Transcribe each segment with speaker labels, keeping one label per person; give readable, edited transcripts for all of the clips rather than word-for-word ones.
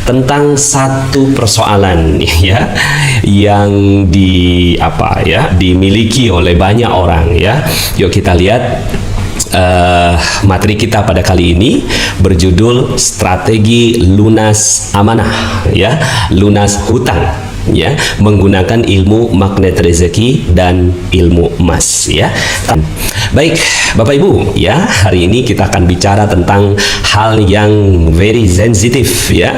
Speaker 1: tentang satu persoalan ya yang dimiliki oleh banyak orang ya. Yuk kita lihat materi kita pada kali ini berjudul strategi lunas amanah ya, lunas hutang ya, menggunakan ilmu magnet rezeki dan ilmu emas ya. Baik Bapak Ibu ya, hari ini kita akan bicara tentang hal yang very sensitif ya,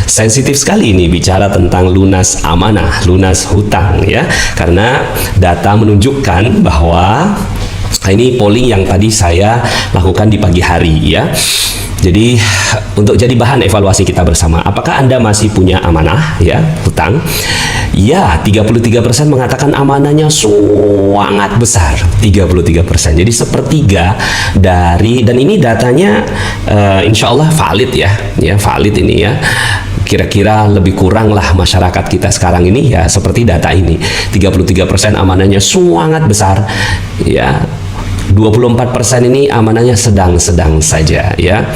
Speaker 1: sensitif sekali ini bicara tentang lunas amanah, lunas hutang ya, karena data menunjukkan bahwa ini polling yang tadi saya lakukan di pagi hari ya. Jadi untuk jadi bahan evaluasi kita bersama, apakah Anda masih punya amanah ya, hutang? Ya, 33% mengatakan amanahnya sangat besar, 33%. Jadi sepertiga dari, dan ini datanya insya Allah valid ya, valid ini ya. Kira-kira lebih kurang lah masyarakat kita sekarang ini ya seperti data ini, 33% amanahnya sangat besar ya. 24% ini amanahnya sedang-sedang saja ya.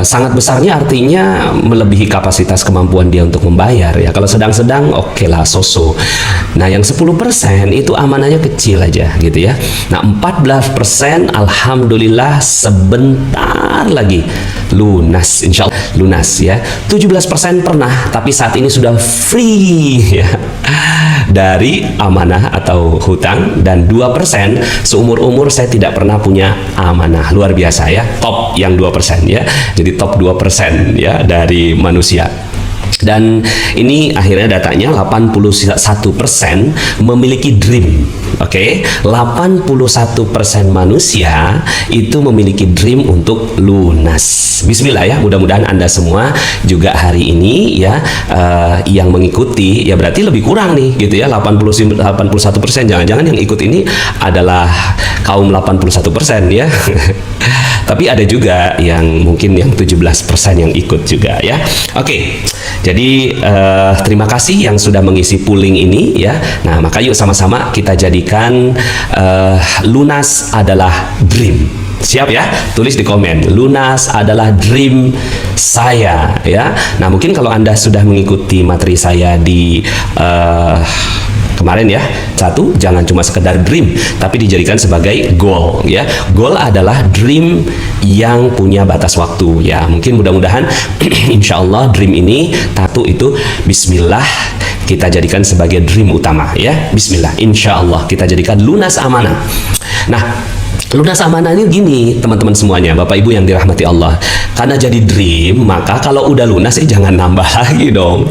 Speaker 1: Sangat besarnya artinya melebihi kapasitas kemampuan dia untuk membayar ya. Kalau sedang-sedang oke lah, so-so. Nah yang 10% itu amanahnya kecil aja gitu ya. Nah 14% alhamdulillah sebentar lagi lunas, insya Allah lunas ya. 17% pernah tapi saat ini sudah free ya dari amanah atau hutang, dan 2% seumur-umur saya tidak pernah punya amanah. Luar biasa ya, top yang 2% ya. Jadi top 2% ya dari manusia. Dan ini akhirnya datanya 81% memiliki dream. Oke, 81% manusia itu memiliki dream untuk lunas. Bismillah ya, mudah-mudahan Anda semua juga hari ini ya yang mengikuti ya, berarti lebih kurang nih gitu ya, 81%. Jangan-jangan yang ikut ini adalah kaum 81% ya. Tapi ada juga yang mungkin yang 17% yang ikut juga ya. Oke, jadi terima kasih yang sudah mengisi polling ini ya. Nah maka yuk sama-sama kita jadikan lunas adalah dream. Siap ya? Tulis di komen, lunas adalah dream saya ya. Nah mungkin kalau Anda sudah mengikuti materi saya di kemarin ya, satu, jangan cuma sekedar dream tapi dijadikan sebagai goal ya. Goal adalah dream yang punya batas waktu ya. Mungkin mudah-mudahan insya Allah dream ini satu itu bismillah kita jadikan sebagai dream utama ya. Bismillah, insya Allah kita jadikan lunas amanah. Nah lunas amanah ini gini teman-teman semuanya, Bapak Ibu yang dirahmati Allah, karena jadi dream maka kalau udah lunas jangan nambah lagi dong.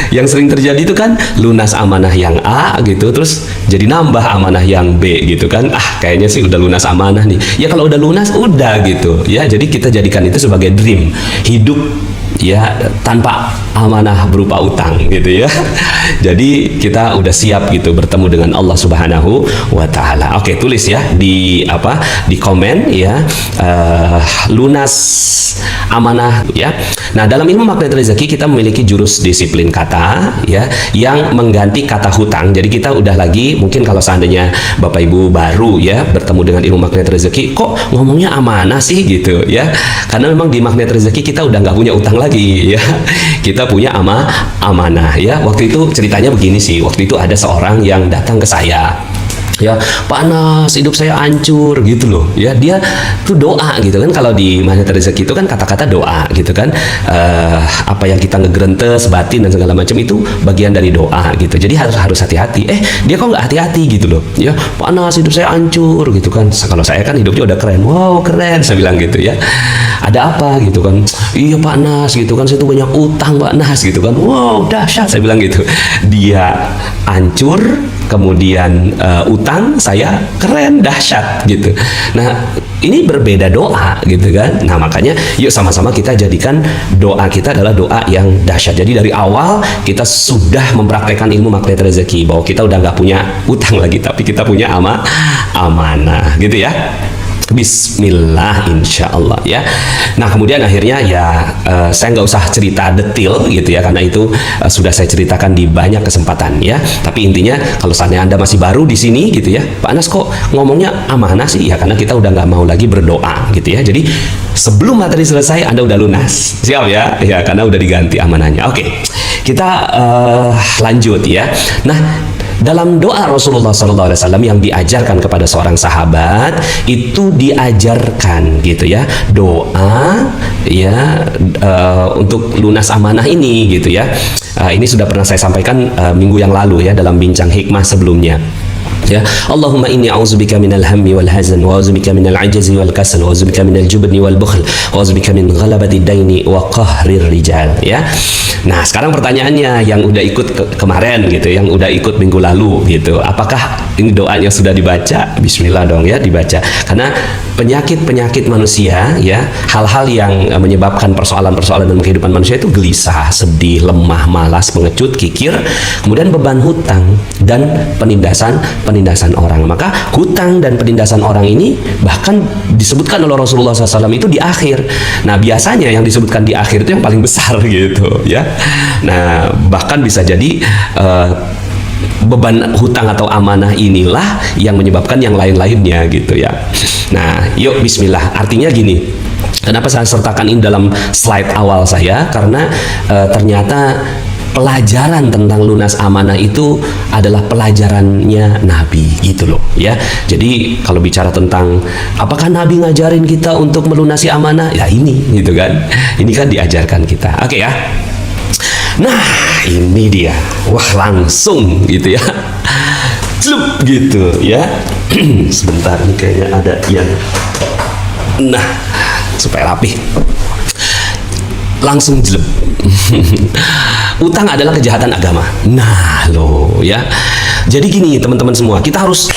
Speaker 1: Yang sering terjadi itu kan lunas amanah yang A gitu, terus jadi nambah amanah yang B gitu kan. Kayaknya sih udah lunas amanah nih ya, kalau udah lunas udah gitu ya. Jadi kita jadikan itu sebagai dream hidup ya tanpa amanah berupa utang gitu ya. Jadi kita udah siap gitu bertemu dengan Allah Subhanahu wa taala. Oke, tulis ya di di komen ya, lunas amanah ya. Nah, dalam ilmu magnet rezeki kita memiliki jurus disiplin kata ya yang mengganti kata hutang. Jadi kita udah lagi, mungkin kalau seandainya Bapak Ibu baru ya bertemu dengan ilmu magnet rezeki, kok ngomongnya amanah sih gitu ya. Karena memang di magnet rezeki kita udah nggak punya utang lagi ya. Kita punya amanah ya. Waktu itu ceritanya begini sih. Waktu itu ada seorang yang datang ke saya. Ya, panas, hidup saya hancur gitu loh. Ya, dia tuh doa gitu kan. Kalau di magnet rezeki itu kan kata-kata doa gitu kan. Apa yang kita ngegrentes batin dan segala macam itu bagian dari doa gitu. Jadi harus hati-hati. Dia kok nggak hati-hati gitu loh. Ya, panas, hidup saya hancur gitu kan. Kalau saya kan hidupnya udah keren. Wow, keren, saya bilang gitu ya. Ada apa gitu kan? Iya Pak Nas gitu kan, saya tuh banyak utang Pak Nas gitu kan. Wow, dahsyat, saya bilang gitu. Dia hancur, kemudian utang, saya keren, dahsyat gitu. Nah ini berbeda doa gitu kan. Nah makanya yuk sama-sama kita jadikan doa kita adalah doa yang dahsyat. Jadi dari awal kita sudah mempraktekkan ilmu magnet rezeki, bahwa kita udah nggak punya utang lagi tapi kita punya amanah gitu ya. Bismillah, insya Allah ya. Nah kemudian akhirnya ya saya nggak usah cerita detail gitu ya, karena itu sudah saya ceritakan di banyak kesempatan ya. Tapi intinya kalau seandainya Anda masih baru di sini gitu ya, Pak Anas kok ngomongnya amanah sih? Ya karena kita udah nggak mau lagi berdoa gitu ya. Jadi sebelum materi selesai Anda udah lunas, siap ya? Ya karena udah diganti amanahnya. Oke, kita lanjut ya. Nah, dalam doa Rasulullah SAW yang diajarkan kepada seorang sahabat itu diajarkan gitu ya, doa ya untuk lunas amanah ini gitu ya. Ini sudah pernah saya sampaikan minggu yang lalu ya dalam bincang hikmah sebelumnya. Ya, Allahumma inni a'udzubika minal hammi wal hazan wa a'udzubika minal ajzi wal kasal wa a'udzubika minal jubni wal bukhl wa a'udzubika min ghalabati daini wa qahrir rijal ya. Nah, sekarang pertanyaannya yang udah ikut kemarin gitu, yang udah ikut minggu lalu gitu, apakah ini doanya sudah dibaca? Bismillah dong ya, dibaca. Karena penyakit-penyakit manusia ya, hal-hal yang menyebabkan persoalan-persoalan dalam kehidupan manusia itu gelisah, sedih, lemah, malas, pengecut, kikir, kemudian beban hutang dan penindasan orang. Maka hutang dan penindasan orang ini bahkan disebutkan oleh Rasulullah SAW itu di akhir. Nah biasanya yang disebutkan di akhir itu yang paling besar gitu ya. Nah bahkan bisa jadi beban hutang atau amanah inilah yang menyebabkan yang lain-lainnya gitu ya. Nah yuk bismillah, artinya gini, kenapa saya sertakan ini dalam slide awal saya, karena ternyata pelajaran tentang lunas amanah itu adalah pelajarannya Nabi gitu loh ya. Jadi kalau bicara tentang apakah Nabi ngajarin kita untuk melunasi amanah, ya ini gitu kan, ini kan diajarkan kita. Oke ya. Nah ini dia, wah langsung gitu ya, celup gitu ya. Sebentar nih kayaknya ada yang, nah supaya rapih, langsung jelek. Utang adalah kejahatan agama. Nah loh ya. Jadi gini teman-teman semua, kita harus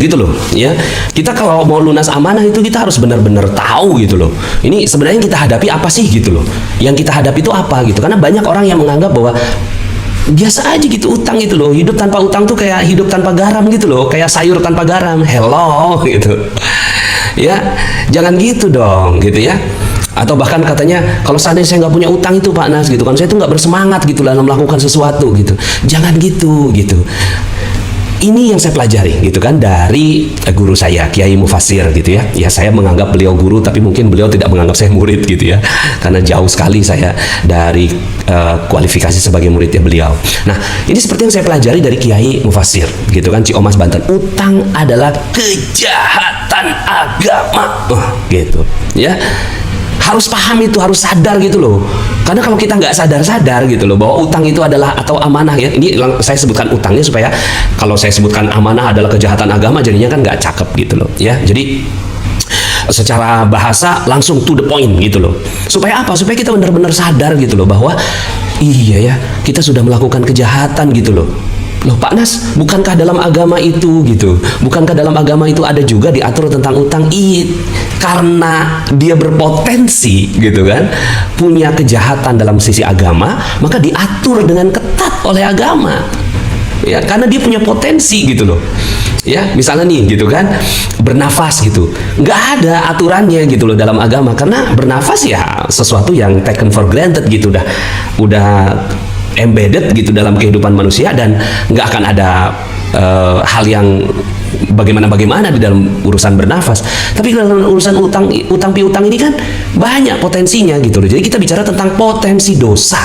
Speaker 1: gitu loh ya. Kita kalau mau lunas amanah itu kita harus benar-benar tahu gitu loh. Ini sebenarnya kita hadapi apa sih gitu loh. Yang kita hadapi itu apa gitu. Karena banyak orang yang menganggap bahwa biasa aja gitu utang gitu loh. Hidup tanpa utang tuh kayak hidup tanpa garam gitu loh. Kayak sayur tanpa garam. Hello gitu. Ya, jangan gitu dong gitu ya. Atau bahkan katanya kalau seandainya saya nggak punya utang itu Pak Nas gitu kan, saya itu nggak bersemangat gitu dalam melakukan sesuatu gitu. Jangan gitu gitu. Ini yang saya pelajari gitu kan dari guru saya Kiai Mufassir gitu ya. Ya saya menganggap beliau guru, tapi mungkin beliau tidak menganggap saya murid gitu ya. Karena jauh sekali saya dari kualifikasi sebagai muridnya beliau. Nah ini seperti yang saya pelajari dari Kiai Mufassir gitu kan, Ciomas Banten. Utang adalah kejahatan agama gitu ya. Harus paham itu, harus sadar gitu loh. Karena kalau kita nggak sadar-sadar gitu loh bahwa utang itu adalah atau amanah ya. Ini saya sebutkan utangnya supaya kalau saya sebutkan amanah adalah kejahatan agama jadinya kan nggak cakep gitu loh ya. Jadi secara bahasa langsung to the point gitu loh. Supaya apa? Supaya kita benar-benar sadar gitu loh bahwa iya ya, kita sudah melakukan kejahatan gitu loh. Loh Pak Nas, bukankah dalam agama itu gitu? Bukankah dalam agama itu ada juga diatur tentang utang? Karena dia berpotensi gitu kan, punya kejahatan dalam sisi agama, maka diatur dengan ketat oleh agama. Ya, karena dia punya potensi gitu loh. Ya, misalnya nih gitu kan, bernafas gitu. Nggak ada aturannya gitu loh dalam agama, karena bernafas ya sesuatu yang taken for granted gitu, udah embedded gitu dalam kehidupan manusia, dan nggak akan ada hal yang bagaimana di dalam urusan bernafas. Tapi dalam urusan utang piutang ini kan banyak potensinya gitu loh. Jadi kita bicara tentang potensi dosa.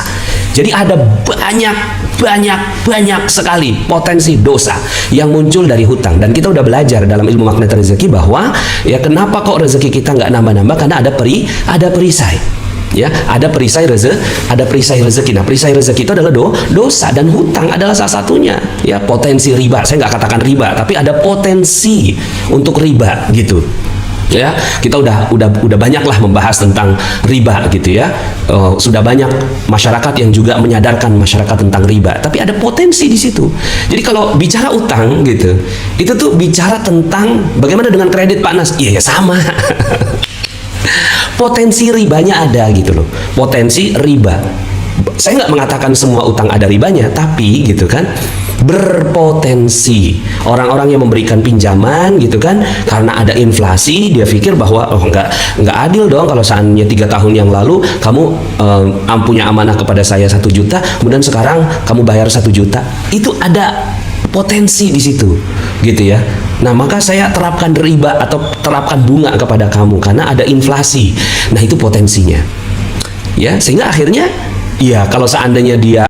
Speaker 1: Jadi ada banyak sekali potensi dosa yang muncul dari hutang. Dan kita udah belajar dalam ilmu magnet rezeki bahwa ya kenapa kok rezeki kita nggak nambah-nambah, karena ada perisai. Ya, ada perisai rezeki. Nah, perisai rezeki itu adalah dosa, dan hutang adalah salah satunya. Ya, potensi riba. Saya nggak katakan riba, tapi ada potensi untuk riba gitu. Ya, kita udah banyaklah membahas tentang riba gitu ya. Sudah banyak masyarakat yang juga menyadarkan masyarakat tentang riba, tapi ada potensi di situ. Jadi kalau bicara utang gitu, itu tuh bicara tentang bagaimana dengan kredit Pak Nas. Iya ya sama. Potensi ribanya ada gitu loh. Potensi riba. saya nggak mengatakan semua utang ada ribanya, tapi gitu kan, berpotensi orang-orang yang memberikan pinjaman gitu kan, karena ada inflasi dia pikir bahwa oh nggak adil dong kalau seandainya 3 tahun yang lalu kamu punya amanah kepada saya 1 juta, kemudian sekarang kamu bayar 1 juta. Itu ada potensi di situ gitu ya. Nah, maka saya terapkan riba atau terapkan bunga kepada kamu karena ada inflasi. Nah, itu potensinya ya, sehingga akhirnya ya kalau seandainya dia